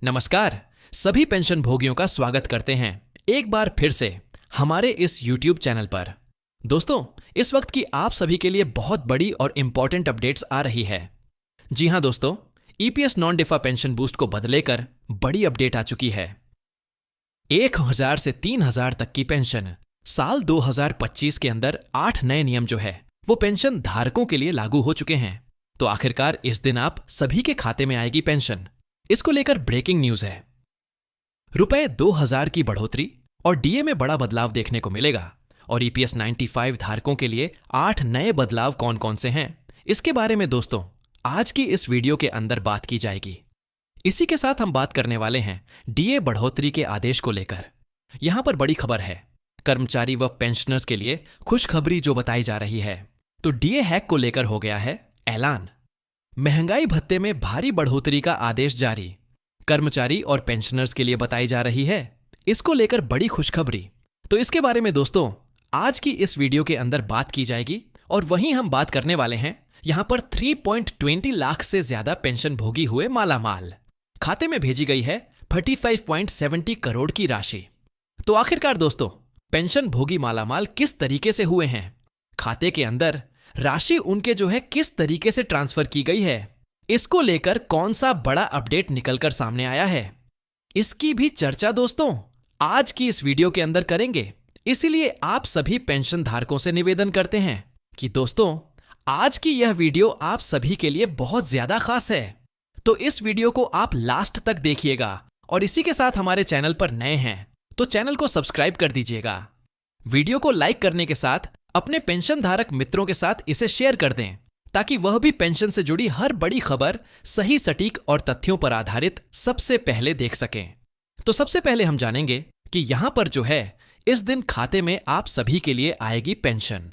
नमस्कार। सभी पेंशन भोगियों का स्वागत करते हैं एक बार फिर से हमारे इस YouTube चैनल पर। दोस्तों, इस वक्त की आप सभी के लिए बहुत बड़ी और इंपॉर्टेंट अपडेट्स आ रही है। जी हां दोस्तों, ईपीएस नॉन डिफा पेंशन बूस्ट को बदले कर बड़ी अपडेट आ चुकी है। 1000 से 3000 तक की पेंशन साल 2025 के अंदर 8 नए नियम जो है वो पेंशन धारकों के लिए लागू हो चुके हैं। तो आखिरकार इस दिन आप सभी के खाते में आएगी पेंशन। इसको लेकर ब्रेकिंग न्यूज है। रुपए 2000 की बढ़ोतरी और डीए में बड़ा बदलाव देखने को मिलेगा। और ईपीएस 95 धारकों के लिए 8 नए बदलाव कौन कौन से हैं, इसके बारे में दोस्तों आज की इस वीडियो के अंदर बात की जाएगी। इसी के साथ हम बात करने वाले हैं डीए बढ़ोतरी के आदेश को लेकर। यहां पर बड़ी खबर है, कर्मचारी व पेंशनर्स के लिए खुशखबरी जो बताई जा रही है। तो डीए हैक को लेकर हो गया है ऐलान। महंगाई भत्ते में भारी बढ़ोतरी का आदेश जारी, कर्मचारी और पेंशनर्स के लिए बताई जा रही है। इसको लेकर बड़ी खुशखबरी। तो इसके बारे में दोस्तों आज की इस वीडियो के अंदर बात की जाएगी। और वहीं हम बात करने वाले हैं यहां पर 3.20 लाख से ज्यादा पेंशन भोगी हुए मालामाल। खाते में भेजी गई है 35.70 करोड़ की राशि। तो आखिरकार दोस्तों पेंशन भोगी मालामाल किस तरीके से हुए हैं, खाते के अंदर राशि उनके जो है किस तरीके से ट्रांसफर की गई है, इसको लेकर कौन सा बड़ा अपडेट निकलकर सामने आया है, इसकी भी चर्चा दोस्तों आज की इस वीडियो के अंदर करेंगे। इसीलिए आप सभी पेंशन धारकों से निवेदन करते हैं कि दोस्तों आज की यह वीडियो आप सभी के लिए बहुत ज्यादा खास है। तो इस वीडियो को आप लास्ट तक देखिएगा। और इसी के साथ हमारे चैनल पर नए हैं तो चैनल को सब्सक्राइब कर दीजिएगा। वीडियो को लाइक करने के साथ अपने पेंशन धारक मित्रों के साथ इसे शेयर कर दें ताकि वह भी पेंशन से जुड़ी हर बड़ी खबर सही, सटीक और तथ्यों पर आधारित सबसे पहले देख सकें। तो सबसे पहले हम जानेंगे कि यहां पर जो है इस दिन खाते में आप सभी के लिए आएगी पेंशन।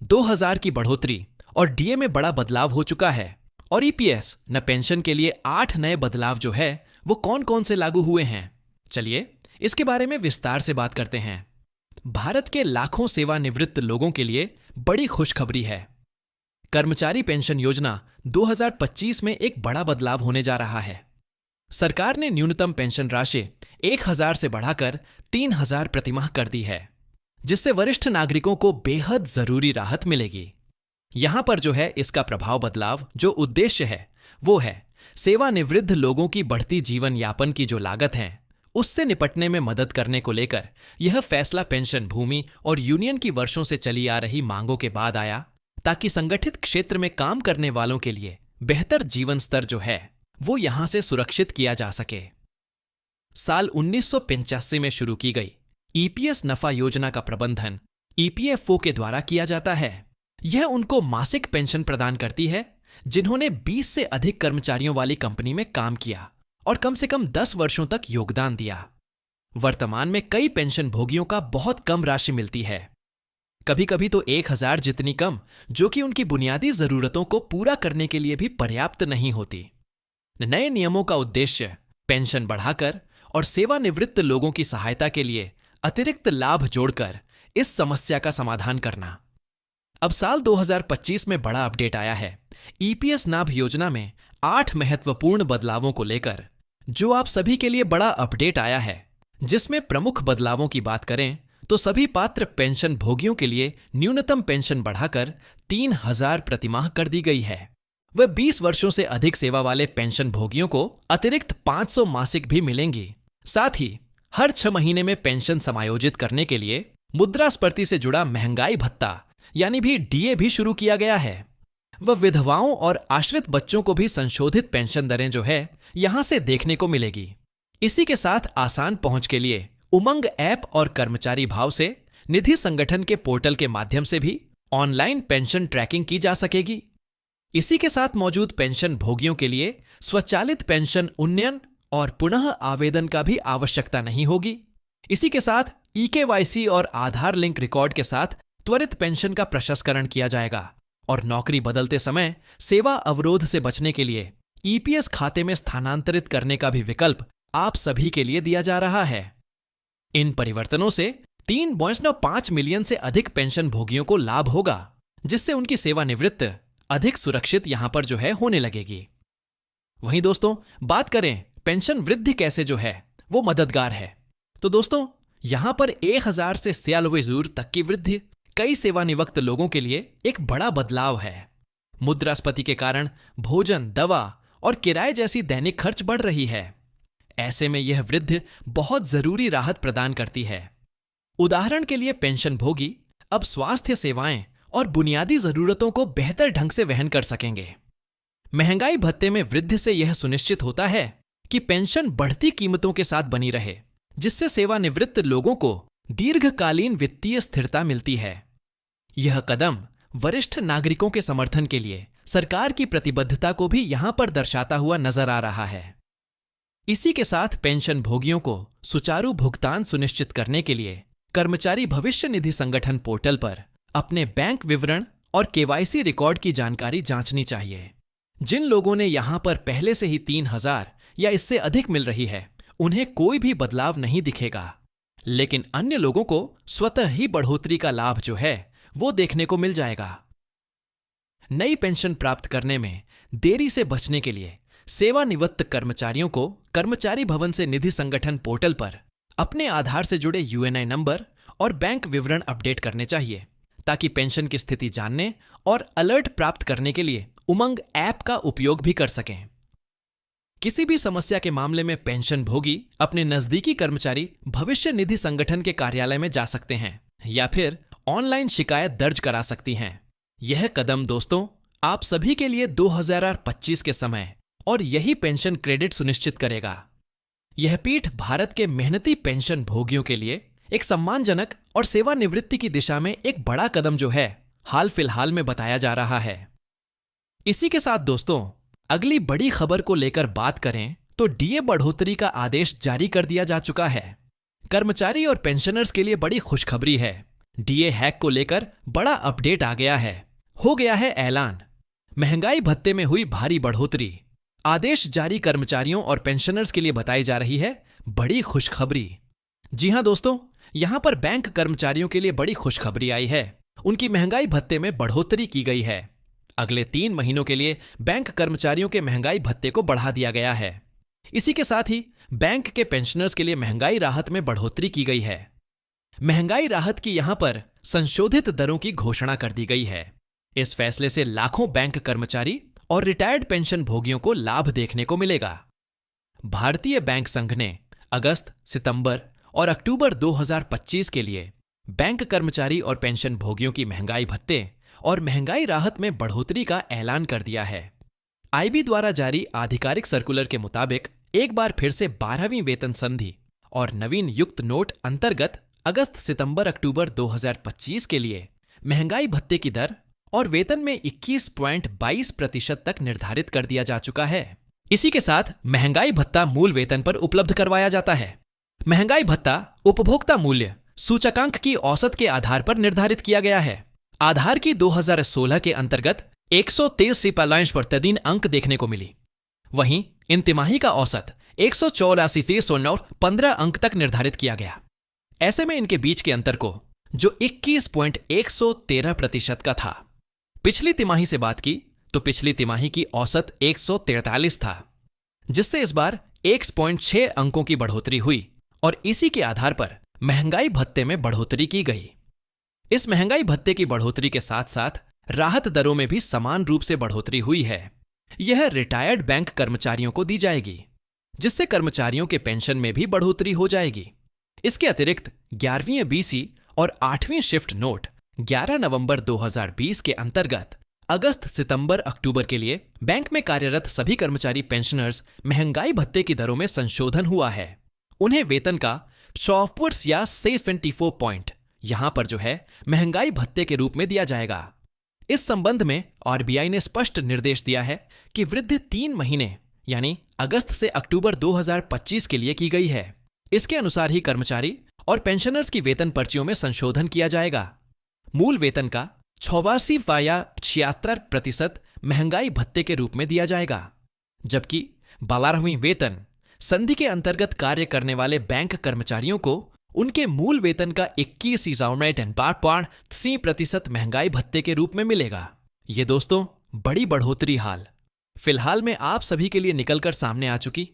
2000 की बढ़ोतरी और डीए में बड़ा बदलाव हो चुका है। और ईपीएस न पेंशन के लिए 8 नए बदलाव जो है वो कौन कौन से लागू हुए हैं, चलिए इसके बारे में विस्तार से बात करते हैं। भारत के लाखों सेवानिवृत्त लोगों के लिए बड़ी खुशखबरी है। कर्मचारी पेंशन योजना 2025 में एक बड़ा बदलाव होने जा रहा है। सरकार ने न्यूनतम पेंशन राशि 1000 से बढ़ाकर 3000 प्रतिमाह कर दी है, जिससे वरिष्ठ नागरिकों को बेहद जरूरी राहत मिलेगी। यहां पर जो है इसका प्रभाव बदलाव जो उद्देश्य है वो है सेवानिवृत्त लोगों की बढ़ती जीवन यापन की जो लागत है उससे निपटने में मदद करने को लेकर यह फैसला पेंशन भूमि और यूनियन की वर्षों से चली आ रही मांगों के बाद आया, ताकि संगठित क्षेत्र में काम करने वालों के लिए बेहतर जीवन स्तर जो है वो यहां से सुरक्षित किया जा सके। साल 1985 में शुरू की गई ईपीएस नफा योजना का प्रबंधन ईपीएफओ के द्वारा किया जाता है। यह उनको मासिक पेंशन प्रदान करती है जिन्होंने 20 से अधिक कर्मचारियों वाली कंपनी में काम किया और कम से कम 10 वर्षों तक योगदान दिया। वर्तमान में कई पेंशन भोगियों का बहुत कम राशि मिलती है, कभी कभी तो 1000 जितनी कम, जो कि उनकी बुनियादी जरूरतों को पूरा करने के लिए भी पर्याप्त नहीं होती। नए नियमों का उद्देश्य पेंशन बढ़ाकर और सेवानिवृत्त लोगों की सहायता के लिए अतिरिक्त लाभ जोड़कर इस समस्या का समाधान करना। अब साल 2025 में बड़ा अपडेट आया है। ईपीएस नाभ योजना में 8 महत्वपूर्ण बदलावों को लेकर जो आप सभी के लिए बड़ा अपडेट आया है, जिसमें प्रमुख बदलावों की बात करें तो सभी पात्र पेंशन भोगियों के लिए न्यूनतम पेंशन बढ़ाकर 3000 प्रतिमाह कर दी गई है। वह 20 वर्षों से अधिक सेवा वाले पेंशन भोगियों को अतिरिक्त 500 मासिक भी मिलेंगी। साथ ही हर 6 महीने में पेंशन समायोजित करने के लिए मुद्रास्फीति से जुड़ा महंगाई भत्ता यानी भी डीए भी शुरू किया गया है। वह विधवाओं और आश्रित बच्चों को भी संशोधित पेंशन दरें जो है यहां से देखने को मिलेगी। इसी के साथ आसान पहुंच के लिए उमंग ऐप और कर्मचारी भाव से निधि संगठन के पोर्टल के माध्यम से भी ऑनलाइन पेंशन ट्रैकिंग की जा सकेगी। इसी के साथ मौजूद पेंशन भोगियों के लिए स्वचालित पेंशन उन्नयन और पुनः आवेदन का भी आवश्यकता नहीं होगी। इसी के साथ ईकेवाईसी और आधार लिंक रिकॉर्ड के साथ त्वरित पेंशन का प्रशंस्करण किया जाएगा। और नौकरी बदलते समय सेवा अवरोध से बचने के लिए ईपीएस खाते में स्थानांतरित करने का भी विकल्प आप सभी के लिए दिया जा रहा है। इन परिवर्तनों से 3.5 मिलियन से अधिक पेंशन भोगियों को लाभ होगा, जिससे उनकी सेवानिवृत्त अधिक सुरक्षित यहां पर जो है होने लगेगी। वहीं दोस्तों बात करें पेंशन वृद्धि कैसे जो है वो मददगार है। तो दोस्तों, यहां पर 1000 से 96 ज़ूर तक की वृद्धि कई सेवानिवृत्त लोगों के लिए एक बड़ा बदलाव है। मुद्रास्फीति के कारण भोजन, दवा और किराए जैसी दैनिक खर्च बढ़ रही है। ऐसे में यह वृद्धि बहुत जरूरी राहत प्रदान करती है। उदाहरण के लिए पेंशनभोगी अब स्वास्थ्य सेवाएं और बुनियादी जरूरतों को बेहतर ढंग से वहन कर सकेंगे। महंगाई भत्ते में वृद्धि से यह सुनिश्चित होता है कि पेंशन बढ़ती कीमतों के साथ बनी रहे, जिससे सेवानिवृत्त लोगों को दीर्घकालीन वित्तीय स्थिरता मिलती है। यह कदम वरिष्ठ नागरिकों के समर्थन के लिए सरकार की प्रतिबद्धता को भी यहां पर दर्शाता हुआ नजर आ रहा है। इसी के साथ पेंशन भोगियों को सुचारू भुगतान सुनिश्चित करने के लिए कर्मचारी भविष्य निधि संगठन पोर्टल पर अपने बैंक विवरण और केवाईसी रिकॉर्ड की जानकारी जांचनी चाहिए। जिन लोगों ने यहां पर पहले से ही 3000 या इससे अधिक मिल रही है, उन्हें कोई भी बदलाव नहीं दिखेगा, लेकिन अन्य लोगों को स्वतः ही बढ़ोतरी का लाभ जो है वो देखने को मिल जाएगा। नई पेंशन प्राप्त करने में देरी से बचने के लिए सेवानिवृत्त कर्मचारियों को कर्मचारी भवन से निधि संगठन पोर्टल पर अपने आधार से जुड़े यूएनआई नंबर और बैंक विवरण अपडेट करने चाहिए, ताकि पेंशन की स्थिति जानने और अलर्ट प्राप्त करने के लिए उमंग ऐप का उपयोग भी कर सकें। किसी भी समस्या के मामले में पेंशन भोगी अपने नजदीकी कर्मचारी भविष्य निधि संगठन के कार्यालय में जा सकते हैं या फिर ऑनलाइन शिकायत दर्ज करा सकती हैं। यह कदम दोस्तों आप सभी के लिए 2025 के समय और यही पेंशन क्रेडिट सुनिश्चित करेगा। यह पीठ भारत के मेहनती पेंशन भोगियों के लिए एक सम्मानजनक और सेवानिवृत्ति की दिशा में एक बड़ा कदम जो है हाल फिलहाल में बताया जा रहा है। इसी के साथ दोस्तों, अगली बड़ी खबर को लेकर बात करें तो डीए बढ़ोतरी का आदेश जारी कर दिया जा चुका है। कर्मचारी और पेंशनर्स के लिए बड़ी खुशखबरी है। डीए हैक को लेकर बड़ा अपडेट आ गया है। हो गया है ऐलान। महंगाई भत्ते में हुई भारी बढ़ोतरी। आदेश जारी कर्मचारियों और पेंशनर्स के लिए बताई जा रही है बड़ी खुशखबरी। जी हां दोस्तों, यहां पर बैंक कर्मचारियों के लिए बड़ी खुशखबरी आई है। उनकी महंगाई भत्ते में बढ़ोतरी की गई है। अगले 3 महीनों के लिए बैंक कर्मचारियों के महंगाई भत्ते को बढ़ा दिया गया है। इसी के साथ ही बैंक के पेंशनर्स के लिए महंगाई राहत में बढ़ोतरी की गई है। महंगाई राहत की यहां पर संशोधित दरों की घोषणा कर दी गई है। इस फैसले से लाखों बैंक कर्मचारी और रिटायर्ड पेंशन भोगियों को लाभ देखने को मिलेगा। भारतीय बैंक संघ ने अगस्त, सितंबर और अक्टूबर 2025 के लिए बैंक कर्मचारी और पेंशन भोगियों की महंगाई भत्ते और महंगाई राहत में बढ़ोतरी का ऐलान कर दिया है। आईबी द्वारा जारी आधिकारिक सर्कुलर के मुताबिक एक बार फिर से 12वीं वेतन संधि और नवीन युक्त नोट अंतर्गत अगस्त, सितंबर, अक्टूबर 2025 के लिए महंगाई भत्ते की दर और वेतन में 21.22% तक निर्धारित कर दिया जा चुका है। इसी के साथ महंगाई भत्ता मूल वेतन पर उपलब्ध करवाया जाता है। महंगाई भत्ता उपभोक्ता मूल्य सूचकांक की औसत के आधार पर निर्धारित किया गया है। आधार की 2016 के अंतर्गत 123 सिपालांश प्रतिदिन अंक देखने को मिली। वहीं इन तिमाही का औसत 184,309.15 अंक तक निर्धारित किया गया। ऐसे में इनके बीच के अंतर को जो 21.113% का था। पिछली तिमाही से बात की तो पिछली तिमाही की औसत 143 था, जिससे इस बार 1.6 अंकों की बढ़ोतरी हुई और इसी के आधार पर महंगाई भत्ते में बढ़ोतरी की गई। इस महंगाई भत्ते की बढ़ोतरी के साथ साथ राहत दरों में भी समान रूप से बढ़ोतरी हुई है। यह रिटायर्ड बैंक कर्मचारियों को दी जाएगी, जिससे कर्मचारियों के पेंशन में भी बढ़ोतरी हो जाएगी। इसके अतिरिक्त 11वीं बीसी और 8वीं शिफ्ट नोट 11 नवंबर 2020 के अंतर्गत अगस्त, सितंबर, अक्टूबर के लिए बैंक में कार्यरत सभी कर्मचारी पेंशनर्स महंगाई भत्ते की दरों में संशोधन हुआ है। उन्हें वेतन का 100% या 74 पॉइंट यहां पर जो है महंगाई भत्ते के रूप में दिया जाएगा। इस संबंध में आरबीआई ने स्पष्ट निर्देश दिया है कि वृद्धि 3 महीने यानी अगस्त से अक्टूबर 2025 के लिए की गई है। इसके अनुसार ही कर्मचारी और पेंशनर्स की वेतन पर्चियों में संशोधन किया जाएगा। मूल वेतन का 86 या 76% महंगाई भत्ते के रूप में दिया जाएगा, जबकि 12वीं वेतन संधि के अंतर्गत कार्य करने वाले बैंक कर्मचारियों को उनके मूल वेतन का 21.5% महंगाई भत्ते के रूप में मिलेगा। ये दोस्तों बड़ी बढ़ोतरी हाल फिलहाल में आप सभी के लिए निकलकर सामने आ चुकी